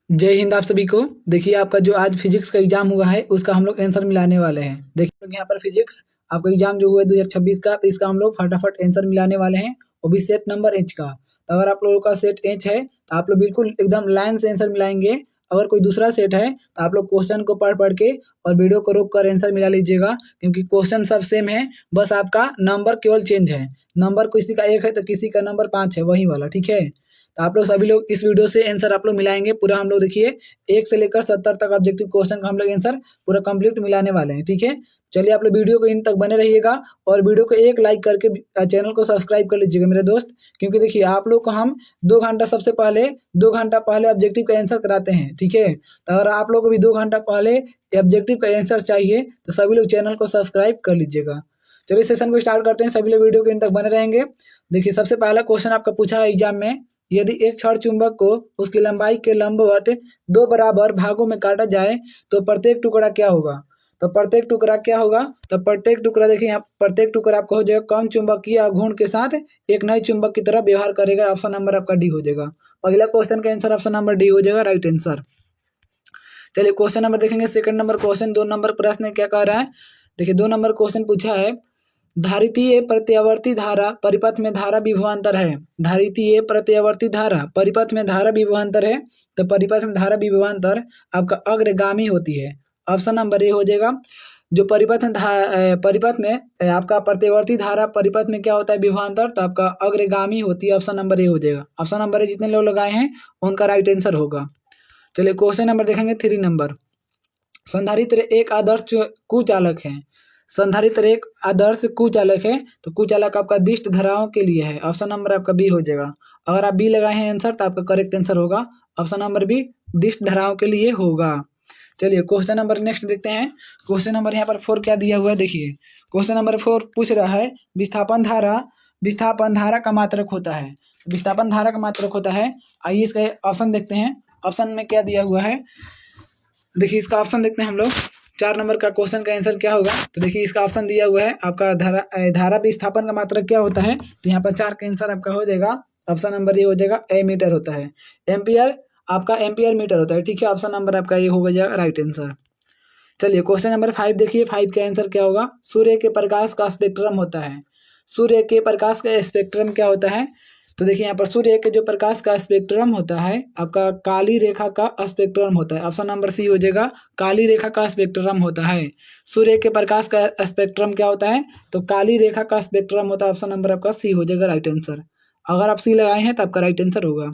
जय हिंद आप सभी को। देखिए आपका जो आज फिजिक्स का एग्जाम हुआ है उसका हम लोग आंसर मिलाने वाले हैं। देखिए लोग यहाँ पर फिजिक्स आपका एग्जाम जो हुआ है 2026 का, तो इसका हम लोग फटाफट आंसर मिलाने वाले हैं, वो भी सेट नंबर एच का। तो अगर आप लोगों का सेट एच है तो आप लोग बिल्कुल एकदम लाइन से आंसर मिलाएंगे। अगर कोई दूसरा सेट है तो आप लोग क्वेश्चन को पढ़ पढ़ के और वीडियो को रोक कर आंसर मिला लीजिएगा, क्योंकि क्वेश्चन सब सेम है, बस आपका नंबर केवल चेंज है। नंबर किसी का 1 है तो किसी का नंबर 5 है, वही वाला, ठीक है। तो आप लोग सभी लोग इस वीडियो से आंसर आप लोग मिलाएंगे पूरा। हम लोग देखिए 1 से लेकर 70 तक ऑब्जेक्टिव क्वेश्चन का हम लोग आंसर पूरा कंप्लीट मिलाने वाले हैं, ठीक है। चलिए आप लोग वीडियो को इन तक बने रहिएगा और वीडियो को एक लाइक करके चैनल को सब्सक्राइब कर लीजिएगा मेरे दोस्त, क्योंकि देखिए आप लोग को हम 2 घंटा सबसे पहले 2 घंटा पहले ऑब्जेक्टिव का आंसर कराते हैं, ठीक है। तो अगर आप लोग को भी 2 घंटा पहले ऑब्जेक्टिव का आंसर चाहिए तो सभी लोग चैनल को सब्सक्राइब कर लीजिएगा। चलिए सेशन को स्टार्ट करते हैं, सभी लोग वीडियो के इन तक बने रहेंगे। देखिए सबसे पहला क्वेश्चन आपका पूछा है एग्जाम में, यदि एक छड़ चुंबक को उसकी लंबाई के लंबवत 2 बराबर भागों में काटा जाए तो प्रत्येक टुकड़ा क्या होगा। तो प्रत्येक टुकड़ा क्या होगा, तो प्रत्येक टुकड़ा देखिए यहाँ प्रत्येक टुकड़ा आपका हो जाएगा कम चुंबकीय आघूर्ण के साथ एक नए चुंबक की तरह व्यवहार करेगा। ऑप्शन नंबर आपका डी हो जाएगा। पहला क्वेश्चन का आंसर ऑप्शन नंबर डी हो जाएगा, राइट आंसर। चलिए क्वेश्चन नंबर देखेंगे, सेकंड नंबर क्वेश्चन 2 नंबर प्रश्न क्या कह रहा है। देखिए 2 नंबर क्वेश्चन पूछा है, धारितीय प्रत्यावर्ती धारा परिपथ में धारा विभवांतर है। धारितीय प्रत्यावर्ती धारा परिपथ में धारा विभवांतर है, तो परिपथ में धारा विभवांतर आपका अग्रगामी होती है। ऑप्शन नंबर ए हो जाएगा। जो परिपथ में आपका प्रत्यावर्ती धारा परिपथ में क्या होता है विभवांतर, तो आपका अग्रगामी होती है। ऑप्शन नंबर ए हो जाएगा। ऑप्शन नंबर ए जितने लोग लगाए हैं उनका राइट आंसर होगा। चलिए क्वेश्चन नंबर देखेंगे 3 नंबर। संधारित्र एक आदर्श कुचालक है। संधारित्र एक आदर्श कुचालक है, तो कुचालक आपका दिष्ट धाराओं के लिए है। ऑप्शन नंबर आपका बी हो जाएगा। अगर आप बी लगाए हैं आंसर तो आपका करेक्ट आंसर होगा, ऑप्शन नंबर बी दिष्ट धाराओं के लिए होगा। चलिए क्वेश्चन नंबर नेक्स्ट देखते हैं। क्वेश्चन नंबर यहाँ पर 4 क्या दिया हुआ है, देखिए क्वेश्चन नंबर 4 पूछ रहा है विस्थापन धारा का मात्रक होता है। विस्थापन धारा का मात्रक होता है। आइए इसका ऑप्शन देखते हैं। ऑप्शन में क्या दिया हुआ है, देखिए इसका ऑप्शन देखते हैं हम लोग। 4 नंबर का क्वेश्चन का आंसर क्या होगा, तो देखिए इसका ऑप्शन दिया हुआ है आपका धारा विस्थापन का मात्रक क्या होता है। तो यहाँ पर 4 का आंसर आपका हो जाएगा, ऑप्शन नंबर ये हो जाएगा, ए मीटर होता है। एम्पियर आपका एम्पियर मीटर होता है, ठीक है। ऑप्शन नंबर आपका ये हो जाएगा राइट आंसर। चलिए क्वेश्चन नंबर 5 देखिए, 5 का आंसर क्या होगा। सूर्य के प्रकाश का स्पेक्ट्रम होता है। सूर्य के प्रकाश का स्पेक्ट्रम क्या होता है, तो देखिए यहाँ पर सूर्य के जो प्रकाश का स्पेक्ट्रम होता है आपका काली रेखा का स्पेक्ट्रम होता है। ऑप्शन नंबर सी हो जाएगा, काली रेखा का स्पेक्ट्रम होता है। सूर्य के प्रकाश का स्पेक्ट्रम क्या होता है, तो काली रेखा का स्पेक्ट्रम होता है। ऑप्शन नंबर आपका सी हो जाएगा राइट आंसर। अगर आप सी लगाए हैं तो आपका राइट आंसर होगा।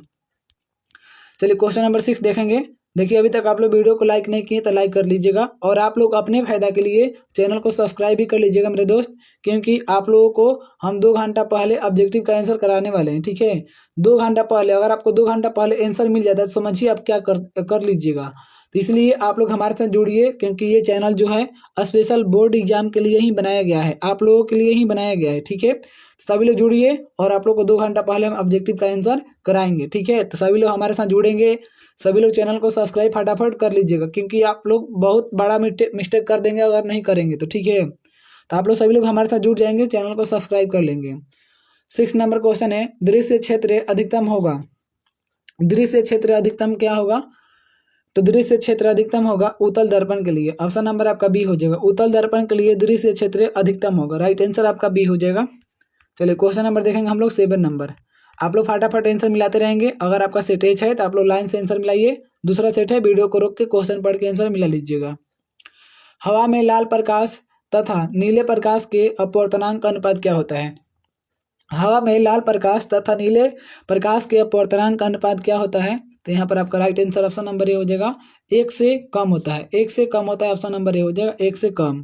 चलिए क्वेश्चन नंबर 6 देखेंगे। देखिए अभी तक आप लोग वीडियो को लाइक नहीं किए तो लाइक कर लीजिएगा, और आप लोग अपने फायदा के लिए चैनल को सब्सक्राइब भी कर लीजिएगा मेरे दोस्त, क्योंकि आप लोगों को हम 2 घंटा पहले ऑब्जेक्टिव का आंसर कराने वाले हैं, ठीक है। 2 घंटा पहले, अगर आपको 2 घंटा पहले आंसर मिल जाता है तो समझिए आप क्या कर लीजिएगा। तो इसलिए आप लोग हमारे साथ जुड़िए, क्योंकि ये चैनल जो है स्पेशल बोर्ड एग्जाम के लिए ही बनाया गया है, आप लोगों के लिए ही बनाया गया है, ठीक है। सभी लोग जुड़िए और आप लोग को 2 घंटा पहले हम ऑब्जेक्टिव का आंसर कराएंगे, ठीक है। तो सभी लोग हमारे साथ जुड़ेंगे, सभी लोग चैनल को सब्सक्राइब फटाफट कर लीजिएगा, क्योंकि आप लोग बहुत बड़ा मिस्टेक कर देंगे अगर नहीं करेंगे तो, ठीक है। तो आप लोग सभी लोग हमारे साथ जुड़ जाएंगे, चैनल को सब्सक्राइब कर लेंगे। 6 नंबर क्वेश्चन है, दृश्य क्षेत्र अधिकतम होगा। दृश्य क्षेत्र अधिकतम क्या होगा, तो दृश्य क्षेत्र अधिकतम होगा उत्तल दर्पण के लिए। ऑप्शन नंबर आपका बी हो जाएगा, उत्तल दर्पण के लिए दृश्य क्षेत्र अधिकतम होगा। राइट आंसर आपका बी हो जाएगा। चलिए क्वेश्चन नंबर देखेंगे हम लोग 7 नंबर। आप लोग फटाफट आंसर मिलाते रहेंगे। अगर आपका सेट एच है तो आप लोग लाइन से आंसर मिलाइए, दूसरा सेट है वीडियो को रोक के क्वेश्चन पढ़ के आंसर मिला लीजिएगा। हवा में लाल प्रकाश तथा नीले प्रकाश के अपवर्तनांक का अनुपात क्या होता है। हवा में लाल प्रकाश तथा नीले प्रकाश के अपवर्तनांक का अनुपात क्या होता है, तो यहाँ पर आपका right answer option number A हो जाएगा, 1 से कम होता है। 1 से कम होता है, ऑप्शन नंबर ए हो जाएगा, 1 से कम।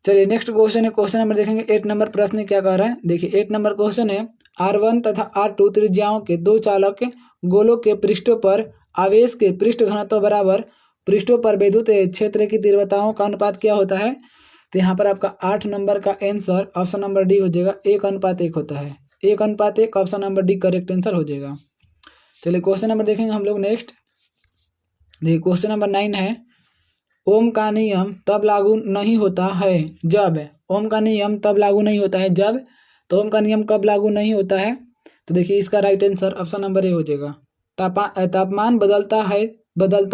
चलिए नेक्स्ट क्वेश्चन है, क्वेश्चन नंबर देखेंगे 8 नंबर प्रश्न क्या कह रहा है। देखिए 8 नंबर क्वेश्चन है, R1 तथा R2 त्रिज्याओं के 2 चालक गोलों के पृष्ठों पर आवेश के पृष्ठ घनत्व बराबर पृष्ठों पर विद्युत क्षेत्र की तीव्रताओं का अनुपात क्या होता है। तो यहाँ पर आपका 8 नंबर का आंसर ऑप्शन नंबर डी हो जाएगा, 1:1 होता है। 1:1 option number D correct answer हो जाएगा। चलिए क्वेश्चन नंबर देखेंगे हम लोग नेक्स्ट। देखिए क्वेश्चन नंबर 9 है, ओम का नियम तब लागू नहीं होता है जब। ओम का नियम तब लागू नहीं होता है जब, तो ओम का नियम कब लागू नहीं होता है, तो देखिए इसका right answer option number A हो जाएगा। तापमान बदलता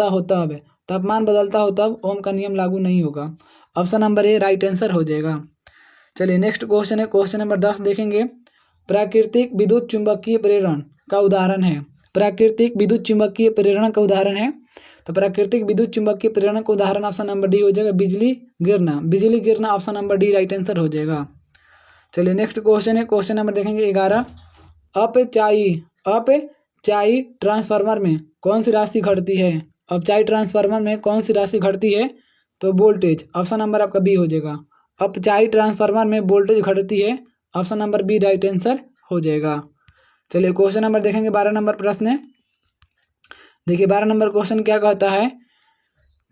हो तब, तापमान बदलता हो तब ओम का नियम लागू नहीं होगा। Option number A right answer हो जाएगा। चलिए नेक्स्ट क्वेश्चन है, क्वेश्चन नंबर 10 देखेंगे। प्राकृतिक विद्युत चुंबकीय प्रेरण का उदाहरण है। प्राकृतिक विद्युत चुंबकीय प्रेरण का उदाहरण है, तो प्राकृतिक विद्युत चुंबकीय प्रेरण का उदाहरण ऑप्शन नंबर डी हो जाएगा, बिजली गिरना। बिजली गिरना option number D right answer हो जाएगा। चलिए नेक्स्ट क्वेश्चन है, क्वेश्चन नंबर देखेंगे 11। अपचाई ट्रांसफार्मर में कौन सी राशि घटती है? अपचाई ट्रांसफार्मर में कौन सी राशि घटती है? तो वोल्टेज, ऑप्शन नंबर आपका बी हो जाएगा। अपचाई ट्रांसफार्मर में वोल्टेज घटती है, option number B right answer हो जाएगा। चलिए क्वेश्चन नंबर देखेंगे 12 नंबर प्रश्न है। देखिए 12 नंबर क्वेश्चन क्या कहता है,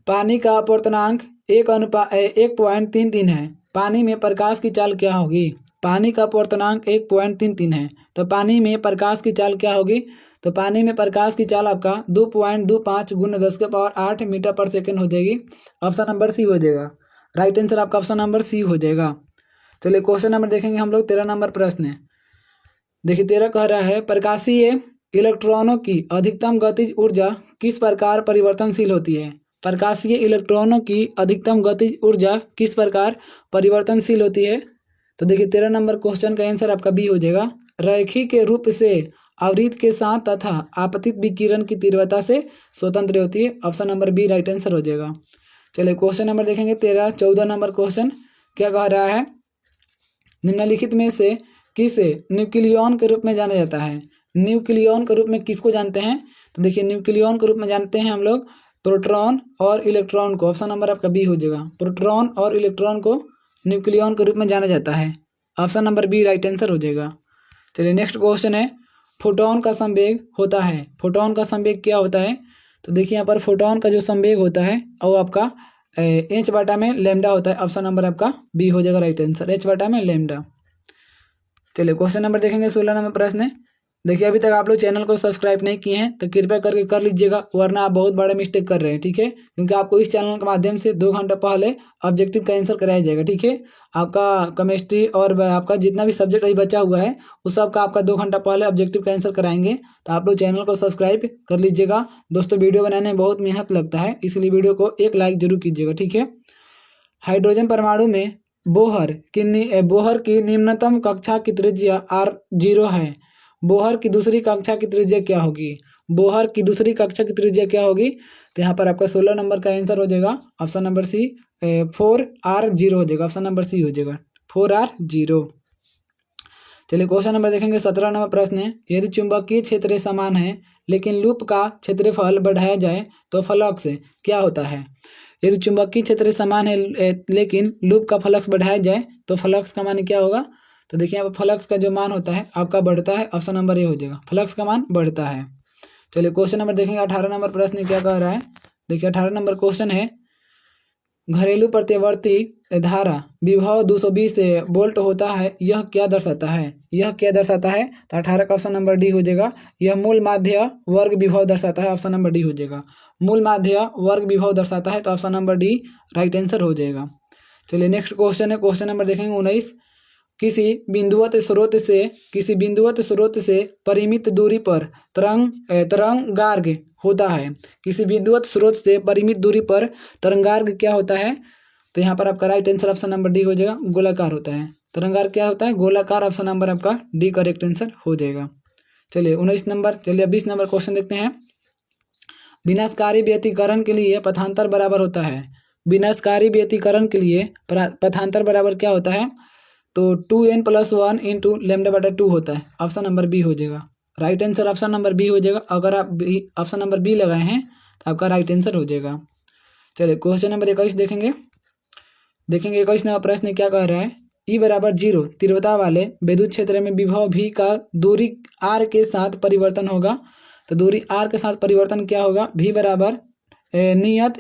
पानी का अपवर्तनांक 1:33 है, पानी में प्रकाश की चाल क्या होगी? पानी का अपवर्तनांक 1:33 है, तो पानी में प्रकाश की चाल क्या होगी? तो पानी में प्रकाश की चाल आपका 2.25 × 10⁸ मीटर पर सेकेंड हो जाएगी, ऑप्शन नंबर सी हो जाएगा। राइट आंसर आपका ऑप्शन नंबर सी हो जाएगा। चलिए क्वेश्चन नंबर देखेंगे हम लोग 13 नंबर प्रश्न है। देखिए 13 कह रहा है, प्रकाशीय इलेक्ट्रॉनों की अधिकतम गतिज ऊर्जा किस प्रकार परिवर्तनशील होती है? प्रकाशीय इलेक्ट्रॉनों की अधिकतम गतिज ऊर्जा किस प्रकार परिवर्तनशील होती है? तो देखिए 13 नंबर क्वेश्चन का आंसर आपका बी हो जाएगा, रैखिक के रूप से आवृत्ति के साथ तथा आपतित विकिरण की तीव्रता से स्वतंत्र होती है, option number B right answer हो जाएगा। चलिए क्वेश्चन नंबर देखेंगे 14 नंबर क्वेश्चन क्या कह रहा है, निम्नलिखित में से किसे न्यूक्लियॉन के रूप में जाना जाता है? न्यूक्लियॉन के रूप में किसको जानते हैं? तो देखिए न्यूक्लियॉन के रूप में जानते हैं हम लोग प्रोटॉन और इलेक्ट्रॉन को, ऑप्शन नंबर आपका बी हो जाएगा। प्रोटॉन और इलेक्ट्रॉन को न्यूक्लियॉन के रूप में जाना जाता है, option number B right answer हो जाएगा। चलिए नेक्स्ट क्वेश्चन है, फोटोन का संवेग होता है। फोटोन का संवेग क्या होता है? तो देखिए यहाँ पर फोटोन का जो संवेग होता है वो आपका h/λ होता है, ऑप्शन नंबर आपका बी हो जाएगा राइट आंसर, h/λ। चलिए क्वेश्चन नंबर देखेंगे 16 नंबर प्रश्न है। देखिए अभी तक आप लोग चैनल को सब्सक्राइब नहीं किए हैं तो कृपया करके कर लीजिएगा, वरना आप बहुत बड़ा मिस्टेक कर रहे हैं, ठीक है? क्योंकि आपको इस चैनल के माध्यम से 2 घंटा पहले ऑब्जेक्टिव का आंसर कराया जाएगा, ठीक है? आपका केमिस्ट्री और आपका जितना भी सब्जेक्ट अभी बचा हुआ है उस सब का आपका 2 घंटा पहले ऑब्जेक्टिव का आंसर कराएंगे, तो आप लोग चैनल को सब्सक्राइब कर लीजिएगा। दोस्तों वीडियो बनाने में बहुत मेहनत लगता है, इसलिए वीडियो को एक लाइक जरूर कीजिएगा, ठीक है? हाइड्रोजन परमाणु में बोहर की निम्नतम कक्षा की त्रिज्या R0 है। बोहर की दूसरी कक्षा की त्रिज्या क्या होगी? बोहर की दूसरी कक्षा की त्रिज्या क्या होगी? तो यहाँ पर आपका 16 नंबर का आंसर हो जाएगा, ऑप्शन नंबर सी 4R0 हो जाएगा, ऑप्शन नंबर सी हो जाएगा 4R0। चलिए क्वेश्चन नंबर देखेंगे 17 नंबर प्रश्न है, यदि चुंबकीय क्षेत्र समान है लेकिन लूप का क्षेत्रफल बढ़ाया जाए तो फ्लक्स क्या होता है? यदि चुंबकीय क्षेत्र समान है लेकिन लूप का फ्लक्स बढ़ाया जाए तो फ्लक्स का मान क्या होगा? तो देखिए यहाँ पर फ्लक्स का जो मान होता है आपका बढ़ता है, ऑप्शन नंबर ए हो जाएगा, फ्लक्स का मान बढ़ता है। चलिए क्वेश्चन नंबर देखेंगे 18 नंबर प्रश्न क्या कह रहा है। देखिए 18 नंबर क्वेश्चन है, घरेलू प्रत्यावर्ती धारा विभव 220 वोल्ट होता है, यह क्या दर्शाता है? यह क्या दर्शाता है? तो 18 का ऑप्शन नंबर डी हो जाएगा, यह मूल माध्य वर्ग विभव दर्शाता है, ऑप्शन नंबर डी हो जाएगा। मूल माध्य वर्ग विभव दर्शाता है तो option number D right answer हो जाएगा। चलिए नेक्स्ट क्वेश्चन है, क्वेश्चन नंबर देखेंगे 19, किसी बिंदुवत स्रोत से परिमित दूरी पर तरंगार्घ होता है। किसी बिंदुवत स्रोत से परिमित दूरी पर तरंगार्घ क्या होता है? तो यहाँ पर आपका right answer option number D हो जाएगा, गोलाकार होता है। तरंगार्घ क्या होता है? गोलाकार, ऑप्शन नंबर आपका डी करेक्ट आंसर हो जाएगा। चलिए 19 नंबर, चलिए 20 नंबर क्वेश्चन देखते हैं। विनाशकारी व्यतिकरण के लिए पथांतर बराबर होता है। विनाशकारी व्यतिकरण के लिए पथांतर बराबर क्या होता है? तो 2n+1 × λ/2 होता है, ऑप्शन नंबर बी हो जाएगा। Right answer option number B हो जाएगा। अगर आप ऑप्शन नंबर बी लगाए हैं तो आपका राइट आंसर हो जाएगा। चलिए क्वेश्चन नंबर 21 देखेंगे 21 नंबर प्रश्न क्या कह रहा है, E=0 तीव्रता वाले विद्युत क्षेत्र में विभव v का दूरी r के साथ परिवर्तन होगा। तो दूरी r के साथ परिवर्तन क्या होगा? v बराबर नियत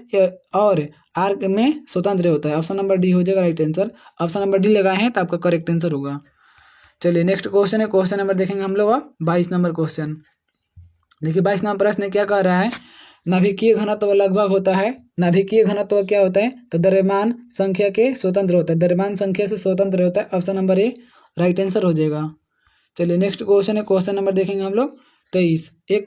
और आर में स्वतंत्र होता है, ऑप्शन नंबर डी हो जाएगा right answer. Option number D लगाए हैं तो आपका करेक्ट आंसर होगा। चलिए नेक्स्ट क्वेश्चन है, क्वेश्चन नंबर देखेंगे हम लोग 22 नंबर क्वेश्चन। देखिए 22 नंबर प्रश्न क्या कह रहा है, नाभिकीय घनत्व लगभग होता है। नाभिकीय घनत्व क्या होता है? तो द्रव्यमान संख्या के स्वतंत्र होता है, द्रव्यमान संख्या से स्वतंत्र होता है, option number A right answer हो जाएगा। चलिए नेक्स्ट क्वेश्चन है, क्वेश्चन नंबर देखेंगे हम लोग 23 एक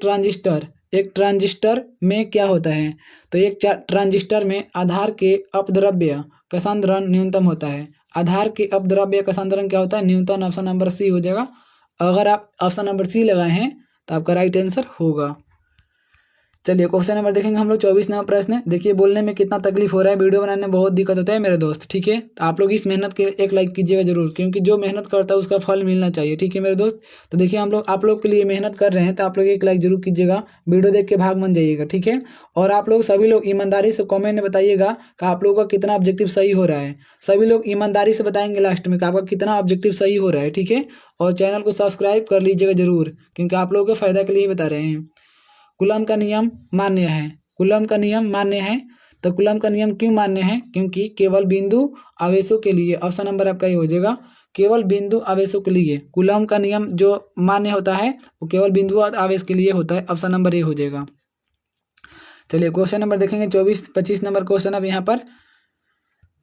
ट्रांजिस्टर में क्या होता है? तो एक ट्रांजिस्टर में आधार के अपद्रव्य का सांद्रण न्यूनतम होता है। आधार के अपद्रव्य का सांद्रण क्या होता है? न्यूनतम। ऑप्शन नंबर सी हो जाएगा। अगर आप ऑप्शन नंबर सी लगाए हैं तो आपका राइट आंसर होगा। चलिए क्वेश्चन नंबर देखेंगे हम लोग 24 नंबर प्रश्न। देखिए बोलने में कितना तकलीफ हो रहा है, वीडियो बनाने में बहुत दिक्कत होता है मेरे दोस्त, ठीक है। तो आप लोग इस मेहनत के एक लाइक कीजिएगा जरूर, क्योंकि जो मेहनत करता है उसका फल मिलना चाहिए, ठीक है मेरे दोस्त। तो देखिए हम लोग आप लोग के लिए मेहनत कर रहे हैं, तो आप लोग एक लाइक जरूर कीजिएगा, वीडियो देख के भाग मन जाइएगा, ठीक है। और आप लोग सभी लोग ईमानदारी से कॉमेंट में बताइएगा कि आप लोगों का कितना ऑब्जेक्टिव सही हो रहा है। सभी लोग ईमानदारी से बताएंगे लास्ट में कि आपका कितना ऑब्जेक्टिव सही हो रहा है, ठीक है। और चैनल को सब्सक्राइब कर लीजिएगा जरूर, क्योंकि आप लोगों के फायदा के लिए बता रहे हैं। कूलम का नियम मान्य है। कूलम का नियम मान्य है। तो कूलम का नियम क्यों मान्य है? क्योंकि केवल बिंदु आवेशों के लिए, ऑप्शन नंबर आपका ये हो जाएगा, केवल बिंदु आवेशों के लिए कूलम का नियम जो मान्य होता है वो केवल बिंदु आवेश के लिए होता है। ऑप्शन नंबर ये हो जाएगा। चलिए क्वेश्चन नंबर देखेंगे 25 नंबर क्वेश्चन। अब यहाँ पर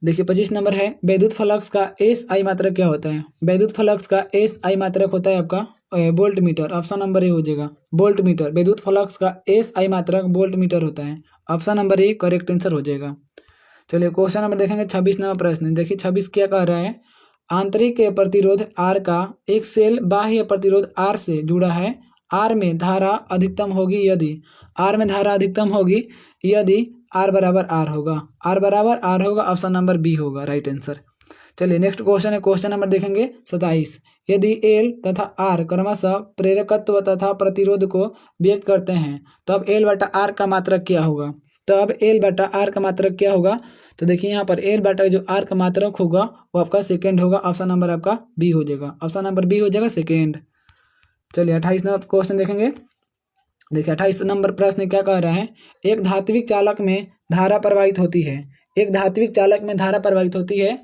देखिए 25 नंबर है, वैद्युत फ्लक्स का एस आई मात्रक क्या होता है? वैद्युत फ्लक्स का एस आई मात्रक होता है आपका volt meter. Option number A हो जाएगा, वोल्ट मीटर। विद्युत फ्लक्स का एस आई मात्रक वोल्ट मीटर होता है। Option number A correct answer हो जाएगा। चलिए क्वेश्चन नंबर देखेंगे 26 नंबर प्रश्न। देखिए 26 क्या कह रहा है? आंतरिक प्रतिरोध आर का एक सेल बाह्य प्रतिरोध आर से जुड़ा है। आर में धारा अधिकतम होगी यदि, आर में धारा अधिकतम होगी यदि आर बराबर आर होगा। आर बराबर आर होगा, ऑप्शन नंबर बी होगा राइट आंसर। चलिए नेक्स्ट क्वेश्चन है, क्वेश्चन नंबर देखेंगे 27। यदि एल तथा आर क्रमशः प्रेरकत्व तथा प्रतिरोध को व्यक्त करते हैं तब एल बटा आर का मात्रक क्या होगा? तब एल बटा आर का मात्रक क्या होगा? तो देखिए यहाँ पर एल बटा जो आर का मात्रक होगा वो आपका सेकेंड होगा। ऑप्शन नंबर आपका बी हो जाएगा। ऑप्शन नंबर बी हो जाएगा सेकेंड। चलिए 28 नंबर क्वेश्चन देखेंगे। देखिए 28 नंबर प्रश्न क्या कह रहा है? एक धात्विक चालक में धारा प्रवाहित होती है। एक धात्विक चालक में धारा प्रवाहित होती है।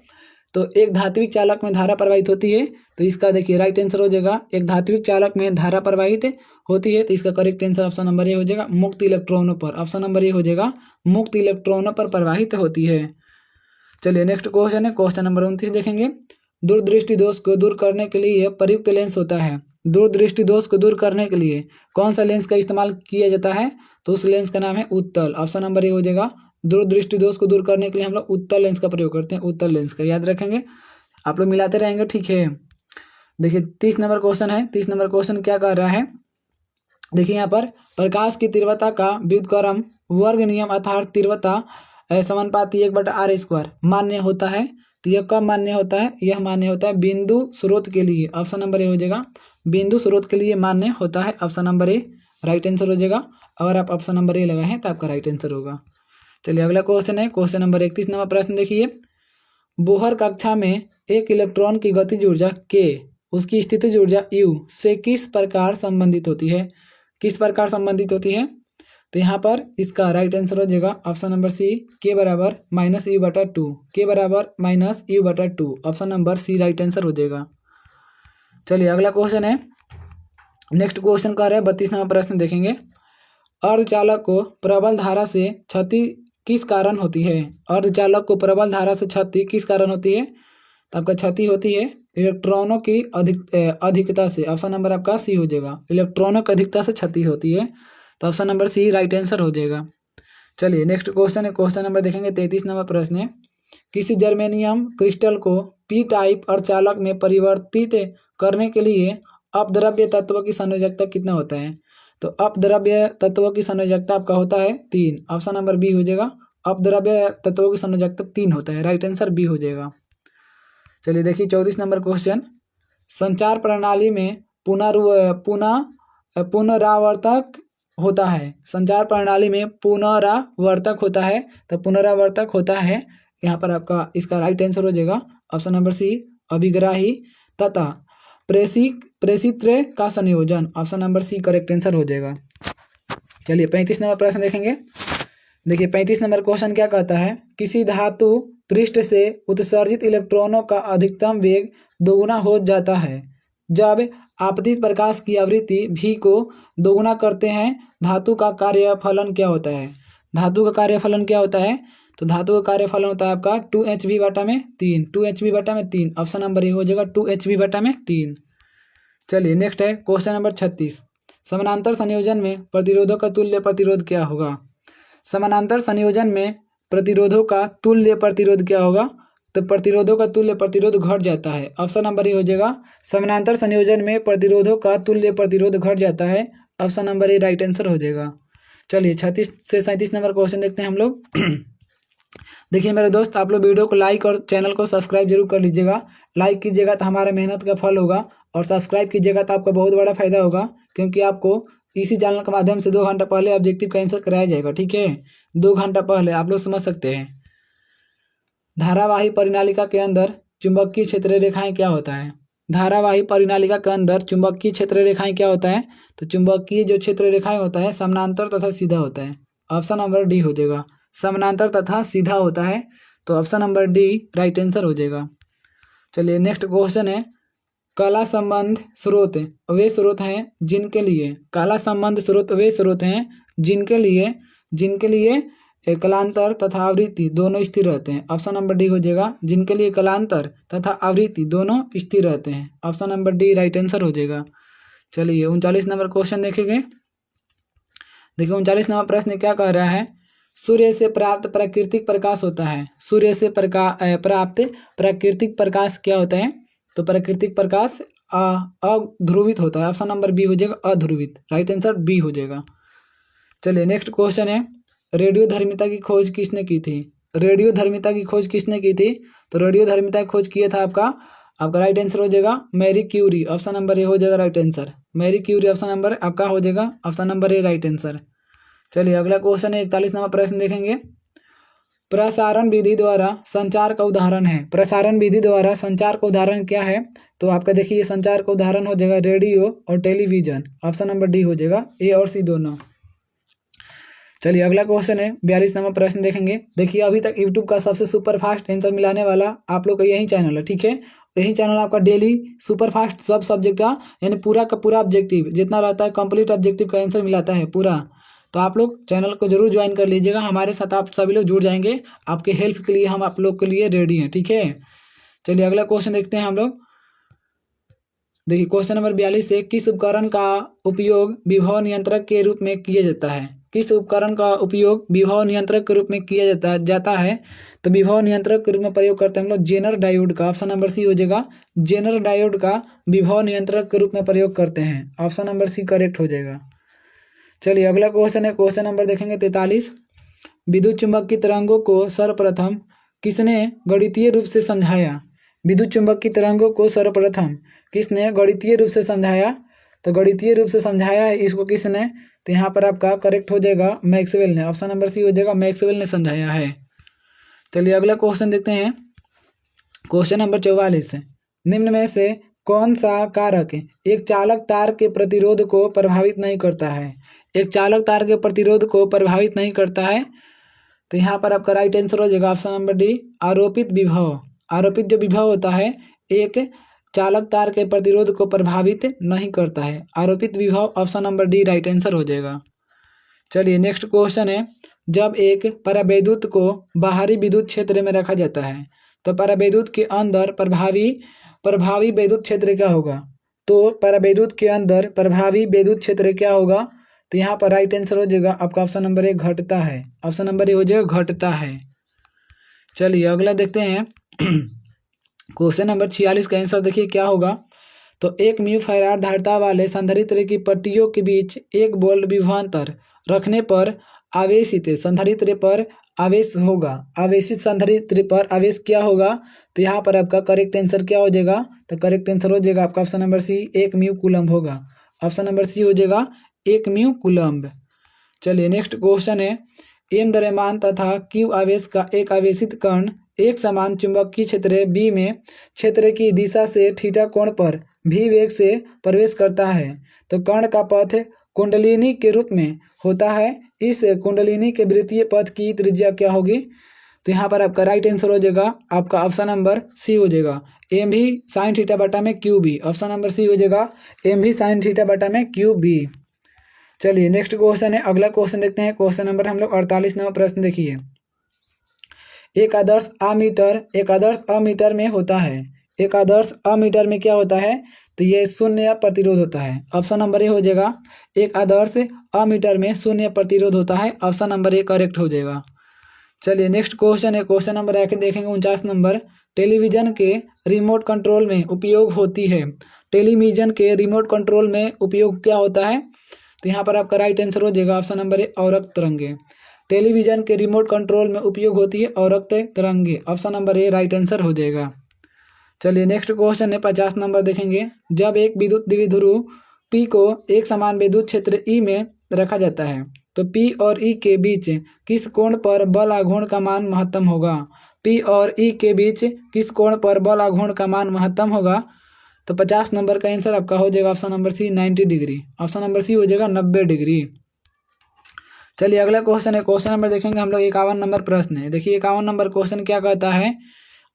तो एक धात्विक चालक में धारा प्रवाहित होती है, तो इसका देखिए राइट आंसर हो जाएगा। एक धात्विक चालक में धारा प्रवाहित होती है, तो इसका correct answer option number A हो जाएगा, मुक्त इलेक्ट्रॉनों पर। ऑप्शन नंबर ए हो जाएगा, मुक्त इलेक्ट्रॉनों पर प्रवाहित होती है। चलिए नेक्स्ट क्वेश्चन है, क्वेश्चन नंबर 29 देखेंगे। दूरदृष्टि दोष को दूर करने के लिए प्रयुक्त लेंस होता है। दूरदृष्टि दोष को दूर करने के लिए कौन सा लेंस का इस्तेमाल किया जाता है? तो उस लेंस का नाम है उत्तल। ऑप्शन नंबर ए हो जाएगा। दूरदृष्टि दोष को दूर करने के लिए हम लोग उत्तल लेंस का प्रयोग करते हैं। उत्तल लेंस का याद रखेंगे, आप लोग मिलाते रहेंगे, ठीक है। देखिए 30 नंबर क्वेश्चन है। 30 नंबर क्वेश्चन क्या कर रहा है? देखिए यहाँ पर प्रकाश की तीव्रता का व्युत्क्रम वर्ग नियम अर्थात तीव्रता समानुपाती 1/r² मान्य होता है। तो यह कब मान्य होता है? यह मान्य होता है बिंदु स्रोत के लिए। ऑप्शन नंबर ए हो जाएगा, बिंदु स्रोत के लिए मान्य होता है। Option number A right answer हो जाएगा। अगर आप ऑप्शन नंबर ए लगाए हैं तो आपका राइट आंसर होगा। चलिए अगला क्वेश्चन है, क्वेश्चन नंबर 31 नंबर प्रश्न देखिए। बोहर कक्षा में एक इलेक्ट्रॉन की गतिज ऊर्जा के उसकी स्थितिज ऊर्जा U से किस प्रकार संबंधित होती है? किस प्रकार संबंधित होती है? तो यहाँ पर इसका राइट आंसर हो जाएगा ऑप्शन नंबर सी, के बराबर -u/2। के बराबर -u/2। Option number C right answer हो जाएगा। चलिए अगला क्वेश्चन है, नेक्स्ट क्वेश्चन का है 32 नंबर प्रश्न देखेंगे। अर्धचालक को प्रबल धारा से क्षति किस कारण होती है? अर्धचालक को प्रबल धारा से क्षति किस कारण होती है? तो आपका क्षति होती है इलेक्ट्रॉनों की अधिकता से। ऑप्शन नंबर आपका सी हो जाएगा, इलेक्ट्रॉनों की अधिकता से क्षति होती है। तो option number C right answer हो जाएगा। चलिए नेक्स्ट क्वेश्चन है, क्वेश्चन नंबर देखेंगे 33 नंबर प्रश्न है। किसी जर्मेनियम क्रिस्टल को पी टाइप अर्धचालक में परिवर्तित करने के लिए अपद्रव्य तत्व की संयोजकता कितना होता है? तो अपद्रव्य तत्वों की संयोजकता आपका होता है 3। ऑप्शन नंबर बी हो जाएगा, अपद्रव्य तत्वों की संयोजकता 3 होता है। राइट आंसर बी हो जाएगा। चलिए देखिए 34 नंबर क्वेश्चन। संचार प्रणाली में पुनरावर्तक होता है। संचार प्रणाली में पुनरावर्तक होता है। तो पुनरावर्तक होता है यहाँ पर आपका इसका राइट आंसर हो जाएगा ऑप्शन नंबर सी, अभिग्राही तथा प्रेषित्र का संयोजन। Option number C correct answer हो जाएगा। चलिए 35 नंबर प्रश्न देखेंगे। देखिए 35 नंबर क्वेश्चन क्या कहता है? किसी धातु पृष्ठ से उत्सर्जित इलेक्ट्रॉनों का अधिकतम वेग दोगुना हो जाता है जब आपतित प्रकाश की आवृत्ति v को दोगुना करते हैं। धातु का कार्यफलन क्या होता है? धातु का कार्यफलन क्या होता है? तो धातु का कार्यफलन होता है आपका 2Hv/3। 2Hv/3 option number A हो जाएगा, 2Hv/3। चलिए नेक्स्ट है क्वेश्चन नंबर 36। समानांतर संयोजन में प्रतिरोधों का तुल्य प्रतिरोध क्या होगा? समानांतर संयोजन में प्रतिरोधों का तुल्य प्रतिरोध क्या होगा? तो प्रतिरोधों का तुल्य प्रतिरोध घट जाता है। ऑप्शन नंबर ए हो जाएगा। समानांतर संयोजन में प्रतिरोधों का तुल्य प्रतिरोध घट जाता है। Option number A right answer हो जाएगा। चलिए 36 से 37 नंबर क्वेश्चन देखते हैं हम लोग। देखिए मेरे दोस्त, आप लोग वीडियो को लाइक और चैनल को सब्सक्राइब जरूर कर लीजिएगा। लाइक कीजिएगा तो हमारा मेहनत का फल होगा, और सब्सक्राइब कीजिएगा तो आपका बहुत बड़ा फायदा होगा, क्योंकि आपको इसी चैनल के माध्यम से 2 घंटा पहले ऑब्जेक्टिव का आंसर कराया जाएगा। ठीक है, 2 घंटा पहले आप लोग समझ सकते हैं। धारावाही परिनालिका के अंदर चुंबकीय क्षेत्र रेखाएं क्या होता है? धारावाही परिनालिका के अंदर चुंबकीय क्षेत्र रेखाएं क्या होता है? तो चुंबकीय जो क्षेत्र रेखाएं होता है समानांतर तथा सीधा होता है। ऑप्शन नंबर डी हो जाएगा। समानांतर तथा सीधा होता है, तो option number D right answer हो जाएगा। चलिए नेक्स्ट क्वेश्चन है, कला संबंध स्रोत वे स्रोत हैं जिनके लिए कला संबंध स्रोत वे स्रोत हैं जिनके लिए कलांतर तथा आवृत्ति दोनों स्थिर रहते हैं। ऑप्शन नंबर डी हो जाएगा। जिनके लिए कलांतर तथा आवृत्ति दोनों स्थिर रहते हैं। Option number D right answer हो जाएगा। चलिए 39 नंबर क्वेश्चन देखेंगे। देखिए 39 नंबर प्रश्न क्या कह रहा है? सूर्य से प्राप्त प्राकृतिक प्रकाश होता है। सूर्य से प्राप्त प्राकृतिक प्रकाश क्या होता है? तो प्राकृतिक प्रकाश अध्रुवित होता है। ऑप्शन नंबर बी हो जाएगा, अध्रुवित। राइट आंसर बी हो जाएगा। चलिए नेक्स्ट क्वेश्चन है, रेडियोधर्मिता की खोज किसने की थी? रेडियोधर्मिता की खोज किसने की थी? तो रेडियोधर्मिता की खोज किया था आपका राइट आंसर हो जाएगा Marie Curie. Option number A हो जाएगा right answer. Marie Curie option number आपका हो जाएगा option number A right answer. चलिए अगला क्वेश्चन है 41 नंबर प्रश्न देखेंगे। प्रसारण विधि द्वारा संचार का उदाहरण है। प्रसारण विधि द्वारा संचार का उदाहरण क्या है? तो आपका देखिए संचार का उदाहरण हो जाएगा रेडियो और टेलीविजन। ऑप्शन नंबर डी हो जाएगा, ए और सी दोनों। चलिए अगला क्वेश्चन है 42 नंबर प्रश्न देखेंगे। देखिए अभी तक यूट्यूब का सबसे सुपर फास्ट आंसर मिलाने वाला आप लोग का यही चैनल है। ठीक है, यही चैनल आपका डेली सुपर फास्ट सब सब्जेक्ट का यानी पूरा का पूरा ऑब्जेक्टिव जितना रहता है कंप्लीट ऑब्जेक्टिव का आंसर मिलाता है पूरा। तो आप लोग चैनल को जरूर ज्वाइन कर लीजिएगा, हमारे साथ आप सभी लोग जुड़ जाएंगे। आपके हेल्प के लिए हम आप लोग के लिए रेडी हैं। ठीक है, चलिए अगला क्वेश्चन देखते हैं हम लोग। देखिए क्वेश्चन नंबर 42 से, किस उपकरण का उपयोग विभव नियंत्रक के रूप में किया जाता है? किस उपकरण का उपयोग विभव नियंत्रक के रूप में किया जाता है? तो विभव नियंत्रक के रूप में प्रयोग करते हैं हम लोग जेनर डायोड का। ऑप्शन नंबर सी हो जाएगा। जेनर डायोड का विभव नियंत्रक के रूप में प्रयोग करते हैं। ऑप्शन नंबर सी करेक्ट हो जाएगा। चलिए अगला क्वेश्चन है, क्वेश्चन नंबर देखेंगे 43। विद्युत चुंबक की तरंगों को सर्वप्रथम किसने गणितीय रूप से समझाया? विद्युत चुंबक की तरंगों को सर्वप्रथम किसने गणितीय रूप से समझाया? तो गणितीय रूप से समझाया है इसको किसने? तो यहाँ पर आपका करेक्ट हो जाएगा मैक्सवेल ने। ऑप्शन नंबर सी हो जाएगा, मैक्सवेल ने समझाया है। चलिए अगला क्वेश्चन देखते हैं, क्वेश्चन नंबर 44। निम्न में से कौन सा कारक एक चालक तार के प्रतिरोध को प्रभावित नहीं करता है? एक चालक तार के प्रतिरोध को प्रभावित नहीं करता है, तो यहाँ पर आपका राइट आंसर हो जाएगा ऑप्शन नंबर डी, आरोपित विभव। आरोपित जो विभव होता है एक चालक तार के प्रतिरोध को प्रभावित नहीं करता है। आरोपित विभव option number D right answer हो जाएगा। चलिए नेक्स्ट क्वेश्चन है, जब एक परावैद्युत को बाहरी विद्युत क्षेत्र में रखा जाता है तो परावैद्युत के अंदर प्रभावी विद्युत क्षेत्र क्या होगा? तो परावैद्युत के अंदर प्रभावी विद्युत क्षेत्र क्या होगा? तो यहाँ पर राइट आंसर हो जाएगा आपका ऑप्शन नंबर ए, घटता है। ऑप्शन नंबर ए हो जाएगा घटता है। चलिए अगला देखते हैं क्वेश्चन नंबर 46 का आंसर देखिए क्या होगा। तो 1 म्यू फैराड धारिता वाले संधारित्र की पट्टियों के बीच 1 वोल्ट विभवांतर रखने पर आवेशित संधारित्र पर आवेश होगा। आवेशित संधारित्र पर आवेश क्या होगा? तो यहाँ पर आपका करेक्ट आंसर क्या हो जाएगा? तो करेक्ट आंसर हो जाएगा आपका option number C, 1 mu coulomb होगा। ऑप्शन नंबर सी हो जाएगा 1 म्यू कूलम्ब। चलिए नेक्स्ट क्वेश्चन है, एम द्रव्यमान तथा क्यू आवेश का एक आवेशित कण एक समान चुंबकीय क्षेत्र बी में क्षेत्र की दिशा से थीटा कोण पर भी वेग से प्रवेश करता है, तो कण का पथ कुंडलिनी के रूप में होता है। इस कुंडलिनी के वृत्तीय पथ की त्रिज्या क्या होगी? तो यहाँ पर आपका राइट आंसर हो जाएगा आपका ऑप्शन नंबर सी हो जाएगा, एम भी साइन थीटा बटा में Q B. Option number C हो जाएगा, एम भी साइन थीटा बटा में क्यू बी। चलिए नेक्स्ट क्वेश्चन है, अगला क्वेश्चन देखते हैं। क्वेश्चन नंबर हम लोग 48 नंबर प्रश्न देखिए। एक आदर्श अमीटर में होता है। एक आदर्श अमीटर में क्या होता है? तो ये शून्य प्रतिरोध होता है। ऑप्शन नंबर ए हो जाएगा। एक आदर्श अमीटर में शून्य प्रतिरोध होता है। ऑप्शन नंबर ए करेक्ट हो जाएगा। चलिए नेक्स्ट क्वेश्चन है, क्वेश्चन नंबर देखेंगे 49 नंबर। टेलीविजन के रिमोट कंट्रोल में उपयोग होती है। टेलीविजन के रिमोट कंट्रोल में उपयोग क्या होता है? तो यहाँ पर आपका राइट आंसर हो जाएगा ऑप्शन नंबर ए अवरक्त तरंगे। टेलीविजन के रिमोट कंट्रोल में उपयोग होती है अवरक्त तरंगे। Option number A right answer हो जाएगा। चलिए नेक्स्ट क्वेश्चन है 50 नंबर देखेंगे। जब एक विद्युत द्विध्रुव P को एक समान विद्युत क्षेत्र E में रखा जाता है तो P और E के बीच किस कोण पर बल आघूर्ण का मान महत्तम होगा? P और E के बीच किस कोण पर बल आघूर्ण का मान महत्तम होगा? तो 50 नंबर का आंसर आपका हो जाएगा option number C 90 degree. Option number C हो जाएगा 90 डिग्री। चलिए अगला क्वेश्चन है, क्वेश्चन नंबर देखेंगे हम लोग 51 नंबर प्रश्न है। देखिए 51 नंबर क्वेश्चन क्या कहता है?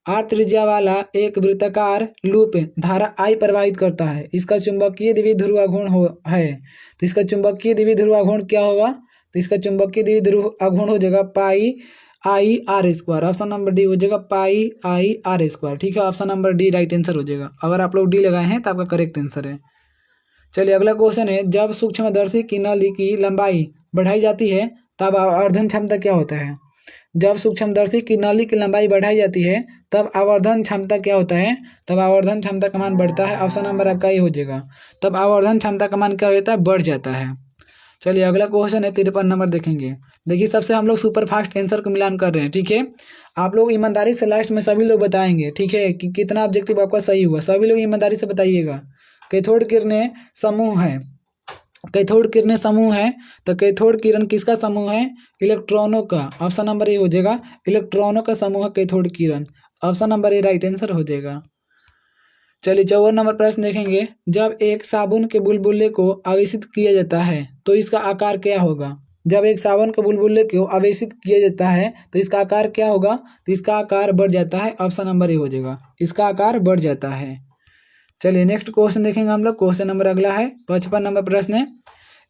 आर त्रिज्या वाला एक वृत्ताकार लूप धारा I प्रवाहित करता है। इसका चुंबकीय द्विध्रुव आघूर्ण है। तो इसका चुंबकीय द्विध्रुव आघूर्ण क्या होगा? तो इसका चुंबकीय द्विध्रुव आघूर्ण हो जाएगा pi I R square. Option number D हो जाएगा पाई आई आर स्क्वायर। ठीक है, option number D right answer हो जाएगा। अगर आप लोग डी लगाए हैं तो आपका करेक्ट आंसर है। चलिए अगला क्वेश्चन है। जब सूक्ष्मदर्शी की नली की लंबाई बढ़ाई जाती है तब आवर्धन क्षमता क्या होता है? जब सूक्ष्मदर्शी की नली की लंबाई बढ़ाई जाती है तब आवर्धन क्षमता क्या होता है? तब आवर्धन क्षमता का मान बढ़ता है। ऑप्शन नंबर आपका ये हो जाएगा। तब आवर्धन क्षमता का मान क्या होता है? बढ़ जाता है। चलिए अगला क्वेश्चन है 53 नंबर देखेंगे। देखिए सबसे हम लोग सुपर फास्ट आंसर को मिलान कर रहे हैं। ठीक है, आप लोग ईमानदारी से लास्ट में सभी लोग बताएंगे। ठीक है, कि कितना ऑब्जेक्टिव आपका सही हुआ। सभी लोग ईमानदारी से बताइएगा। कैथोड किरणें समूह है। कैथोड किरणें समूह है तो कैथोड किरण किसका समूह है? इलेक्ट्रॉनों का। ऑप्शन नंबर ए हो जाएगा। इलेक्ट्रॉनों का समूह cathode Kiran. Option number A right answer हो जाएगा। चलिए 54 नंबर प्रश्न देखेंगे। जब एक साबुन के बुलबुले को आवेशित किया जाता है तो इसका आकार क्या होगा? जब एक साबुन के बुलबुले को आवेशित किया जाता है तो इसका आकार क्या होगा? तो इसका आकार बढ़ जाता है। ऑप्शन नंबर ए हो जाएगा। इसका आकार बढ़ जाता है। चलिए नेक्स्ट क्वेश्चन देखेंगे हम लोग। क्वेश्चन नंबर अगला है 55 नंबर प्रश्न है।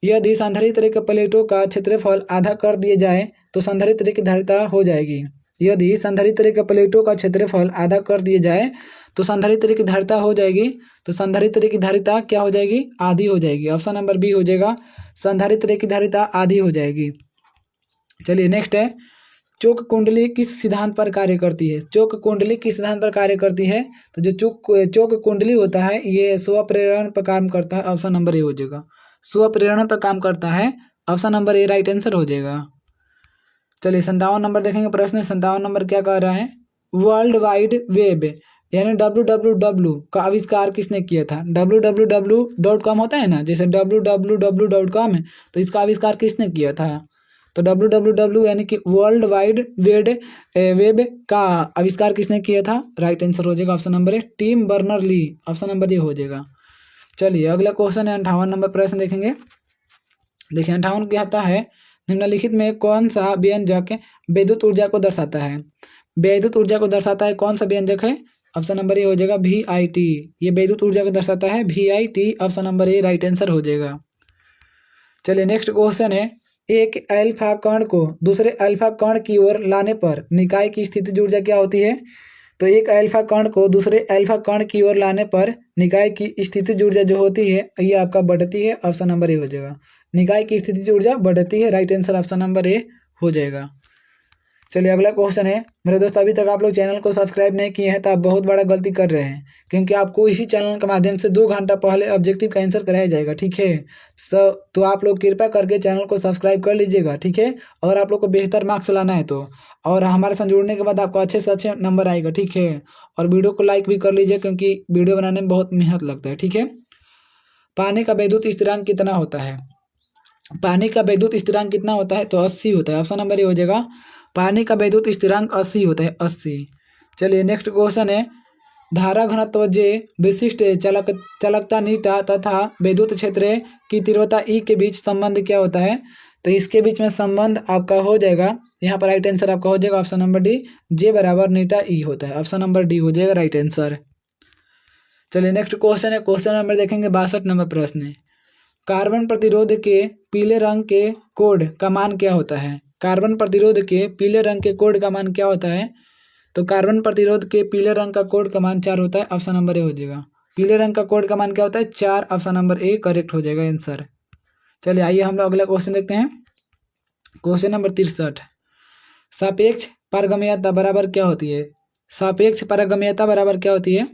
यदि संधारित्र तरह के प्लेटों का क्षेत्रफल आधा कर दिया जाए तो संधारित्र तरह की धारिता हो जाएगी। यदि संधारित्र तरह के प्लेटों का क्षेत्रफल आधा कर दिया जाए तो संधारित्र तरह की धारिता हो जाएगी। तो संधारित्र तरह की धारिता क्या हो जाएगी? आधी हो जाएगी। ऑप्शन नंबर बी हो जाएगा। संधारित्र तरह की धारिता आधी हो जाएगी। चलिए नेक्स्ट है। चोक कुंडली किस सिद्धांत पर कार्य करती है? चोक कुंडली किस सिद्धांत पर कार्य करती है? तो जो चोक कुंडली होता है ये स्वप्रेरण पर काम करता है। ऑप्शन नंबर ए हो जाएगा। स्वप्रेरण पर काम करता है। Option number A right answer हो जाएगा। चलिए 57 नंबर देखेंगे प्रश्न। 57 नंबर क्या कह रहा है? वर्ल्ड वाइड वेब यानी www का आविष्कार किसने किया था? www.com होता है ना, जैसे www.com है तो इसका आविष्कार किसने किया था? तो www यानी कि वर्ल्ड वाइड वेब का आविष्कार किसने किया था? राइट आंसर हो जाएगा option number A Tim Berners Lee. Option number A हो जाएगा। चलिए अगला क्वेश्चन है 58 नंबर प्रश्न देखेंगे। देखिए 58 क्या आता है? निम्नलिखित में कौन सा व्यंजक विद्युत ऊर्जा को दर्शाता है? विद्युत ऊर्जा को दर्शाता है कौन सा व्यंजक है? ऑप्शन नंबर ए हो जाएगा VIT। ये विद्युत ऊर्जा को दर्शाता है VIT। Option number A right answer हो जाएगा। चलिए नेक्स्ट क्वेश्चन है। एक अल्फा कण को दूसरे अल्फा कण की ओर लाने पर निकाय की स्थितिज ऊर्जा क्या होती है? तो एक अल्फा कण को दूसरे अल्फा कण की ओर लाने पर निकाय की स्थितिज ऊर्जा जो होती है ये आपका बढ़ती है। ऑप्शन नंबर ए हो जाएगा। निकाय की स्थितिज ऊर्जा बढ़ती है। Right answer option number A हो जाएगा। चलिए अगला क्वेश्चन है। मेरे दोस्त अभी तक आप लोग चैनल को सब्सक्राइब नहीं किए हैं तो आप बहुत बड़ा गलती कर रहे हैं, क्योंकि आपको इसी चैनल के माध्यम से 2 घंटा पहले ऑब्जेक्टिव का आंसर कराया जाएगा। ठीक है, तो आप लोग कृपया करके चैनल को सब्सक्राइब कर लीजिएगा। ठीक है, और आप लोग को बेहतर मार्क्स लाना है तो, और हमारे साथ जुड़ने के बाद आपको अच्छे से अच्छे नंबर आएगा। ठीक है, और वीडियो को लाइक भी कर लीजिए क्योंकि वीडियो बनाने में बहुत मेहनत लगता है। ठीक है, पानी का वैद्युत स्थिरांक कितना होता है? पानी का वैद्युत स्थिरांक कितना होता है? तो 80 होता है। ऑप्शन नंबर ए हो जाएगा। पानी का वैद्युत स्थिरांक 80 होता है, 80। चलिए नेक्स्ट क्वेश्चन है। धारा घनत्व J विशिष्ट चालकता नीटा तथा विद्युत क्षेत्र की तीव्रता E के बीच संबंध क्या होता है? तो इसके बीच में संबंध आपका हो जाएगा, यहाँ पर राइट आंसर आपका हो जाएगा ऑप्शन नंबर डी, J बराबर नीटा E होता है। ऑप्शन नंबर डी हो जाएगा राइट आंसर। चलिए नेक्स्ट क्वेश्चन है। क्वेश्चन नंबर देखेंगे 62 नंबर प्रश्न है। कार्बन प्रतिरोध के पीले रंग के कोड का मान क्या होता है? कार्बन प्रतिरोध के पीले रंग के कोड का मान क्या होता है? तो कार्बन प्रतिरोध के पीले रंग का कोड का मान 4 होता है। ऑप्शन नंबर ए हो जाएगा। पीले रंग का कोड का मान क्या होता है 4। ऑप्शन नंबर ए करेक्ट हो जाएगा आंसर। चलिए आइए हम लोग अगला क्वेश्चन देखते हैं। क्वेश्चन नंबर 63, सापेक्ष पारगम्यता बराबर क्या होती है? सापेक्ष पारगम्यता बराबर क्या होती है?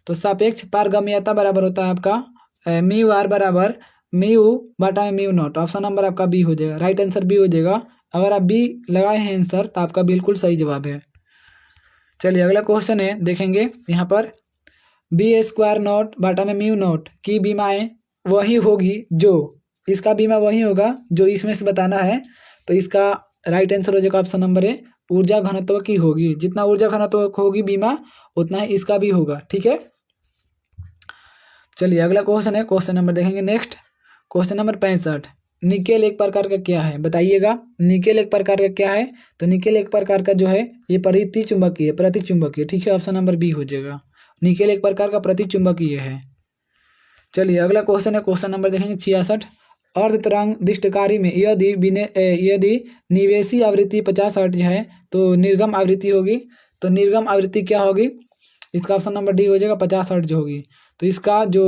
तो सापेक्ष पारगम्यता बराबर होता है आपका म्यू आर बराबर म्यू बटा में म्यू नॉट। ऑप्शन नंबर आपका बी हो जाएगा, राइट आंसर बी हो जाएगा। अगर आप बी लगाए हैं आंसर तो आपका बिल्कुल सही जवाब है। चलिए अगला क्वेश्चन है, देखेंगे यहाँ पर बी स्क्वायर नॉट बटा में म्यू नॉट की बीमाएँ वही होगी जो, इसका बीमा वही होगा जो इसमें से बताना है। तो इसका राइट आंसर हो जाएगा ऑप्शन नंबर ए, ऊर्जा घनत्व की होगी। जितना ऊर्जा घनत्व होगी बीमा उतना ही इसका भी होगा, ठीक है। चलिए अगला क्वेश्चन है, क्वेश्चन नंबर देखेंगे नेक्स्ट। क्वेश्चन नंबर 65, निकेल एक प्रकार का क्या है? बताइएगा निकेल एक प्रकार का क्या है? तो निकेल एक प्रकार का जो है ये प्रतिचुंबकीय, ठीक है। ऑप्शन नंबर बी हो जाएगा, निकेल एक प्रकार का प्रतिचुंबकीय है। चलिए अगला क्वेश्चन है, क्वेश्चन नंबर देखेंगे 66, अर्ध तरंग दृष्टकारी में यदि निवेशी आवृत्ति 50 हर्ट्ज है तो निर्गम आवृत्ति होगी। तो निर्गम आवृत्ति क्या होगी? इसका ऑप्शन नंबर डी हो जाएगा 50 हर्ट्ज होगी। तो इसका जो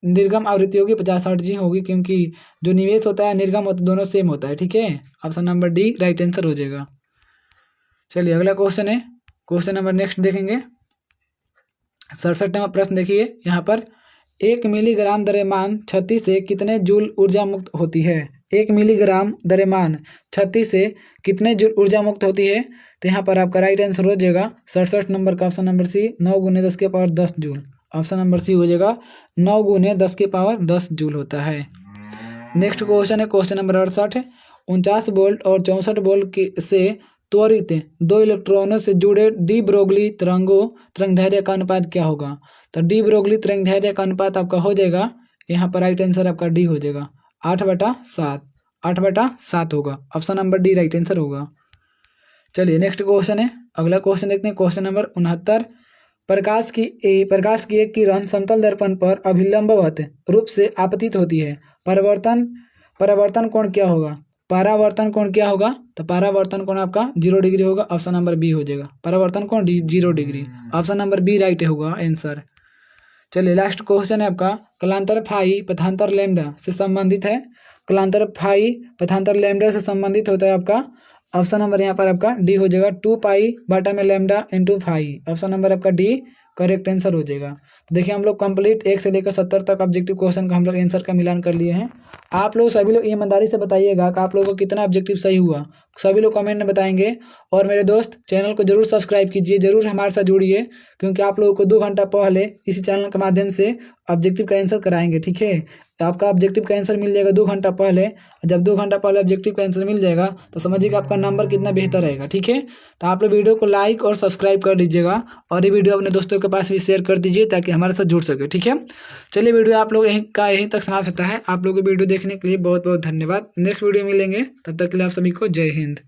निर्गम आवृत्ति होगी 50 हर्ट्ज ही होगी, क्योंकि जो निवेश होता है निर्गम होता है दोनों सेम होता है, ठीक है। Option number D right answer हो जाएगा। चलिए अगला क्वेश्चन है, क्वेश्चन नंबर नेक्स्ट देखेंगे 67 नंबर प्रश्न। देखिए यहाँ पर 1 मिलीग्राम द्रव्यमान क्षति से कितने जूल ऊर्जा मुक्त होती है? 1 मिलीग्राम द्रव्यमान क्षति से कितने जूल ऊर्जा मुक्त होती है? तो यहाँ पर आपका राइट आंसर हो जाएगा 67 नंबर का ऑप्शन नंबर सी, 9 × 10 की power 10 joule. Option number C हो जाएगा 9 × 10 की पावर 10 जूल होता है। नेक्स्ट क्वेश्चन है, क्वेश्चन नंबर 68, 49 वोल्ट और 64 वोल्ट से त्वरित 2 इलेक्ट्रॉनों से जुड़े डी ब्रोगली तरंगदैर्घ्य का अनुपात क्या होगा? तो डी ब्रोगली तरंगदैर्घ्य का अनुपात आपका हो जाएगा, यहाँ पर राइट आंसर आपका डी हो जाएगा 8/7, 8/7 होगा। Option number D right answer होगा। चलिए नेक्स्ट क्वेश्चन है, अगला क्वेश्चन देखते हैं। क्वेश्चन नंबर 69, प्रकाश की एक किरण समतल दर्पण पर अभिलंबवत रूप से आपतित होती है, परावर्तन कोण क्या होगा? परावर्तन कोण क्या होगा? तो परावर्तन कोण आपका 0 डिग्री होगा। ऑप्शन नंबर बी हो जाएगा, परावर्तन कोण 0 degree. Option number B right होगा आंसर। चलिए लास्ट क्वेश्चन है आपका, कलांतर फाई पथांतर लैम्डा से संबंधित है। कलांतर फाई पथांतर लैम्डा से संबंधित होता है आपका, ऑप्शन नंबर यहाँ पर आपका डी हो जाएगा 2 पाई बटा में lambda into phi. Option number आपका डी करेक्ट आंसर हो जाएगा। तो देखिए हम लोग कंप्लीट 1 से लेकर 70 तक ऑब्जेक्टिव क्वेश्चन का हम लोग आंसर का मिलान कर लिए हैं। आप लोग सभी लोग ईमानदारी से बताइएगा कि आप लोगों को कितना ऑब्जेक्टिव सही हुआ, सभी लोग कमेंट में बताएंगे। और मेरे दोस्त चैनल को जरूर सब्सक्राइब कीजिए, जरूर हमारे साथ जुड़िए, क्योंकि आप लोगों को 2 घंटा पहले इसी चैनल के माध्यम से ऑब्जेक्टिव का आंसर कराएंगे, ठीक है। तो आपका ऑब्जेक्टिव का आंसर मिल जाएगा 2 घंटा पहले। जब 2 घंटा पहले ऑब्जेक्टिव का आंसर मिल जाएगा तो समझिएगा आपका नंबर कितना बेहतर रहेगा, ठीक है। तो आप लोग वीडियो को लाइक और सब्सक्राइब कर लीजिएगा, और ये वीडियो अपने दोस्तों के पास भी शेयर कर दीजिए ताकि हमारे साथ जुड़ सके, ठीक है। चलिए वीडियो आप लोग यहीं तक समाप्त होता है। आप लोगों को वीडियो देखने के लिए बहुत बहुत धन्यवाद। नेक्स्ट वीडियो मिलेंगे, तब तक के लिए आप सभी को जय हिंद।